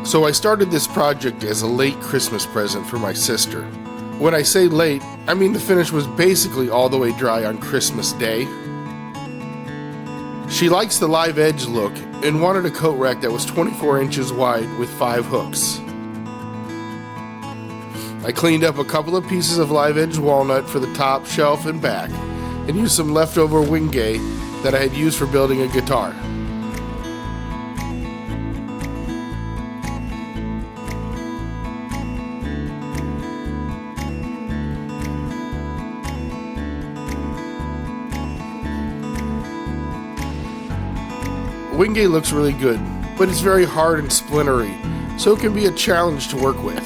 So I started this project as a late Christmas present for my sister. When I say late, I mean the finish was basically all the way dry on Christmas Day. She likes the live edge look and wanted a coat rack that was 24 inches wide with 5 hooks. I cleaned up a couple of pieces of live edge walnut for the top shelf and back, and used some leftover Wenge that I had used for building a guitar. Wenge looks really good, but it's very hard and splintery, so it can be a challenge to work with.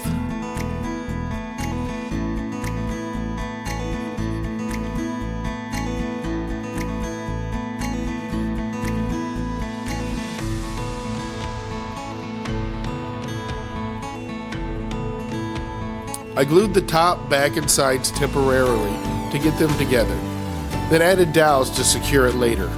I glued the top, back, and sides temporarily to get them together, then added dowels to secure it later.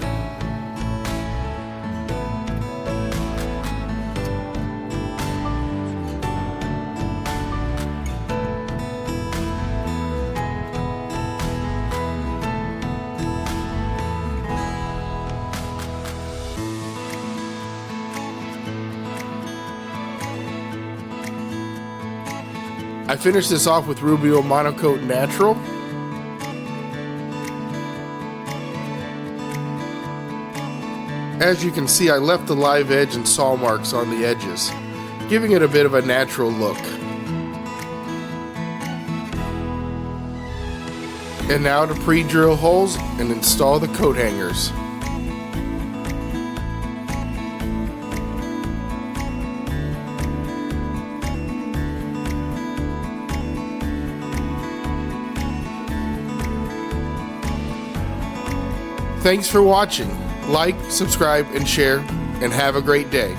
I finished this off with Rubio Monocoat Natural. As you can see, I left the live edge and saw marks on the edges, giving it a bit of a natural look. And now to pre-drill holes and install the coat hangers. Thanks for watching. Like, subscribe, and share, and have a great day.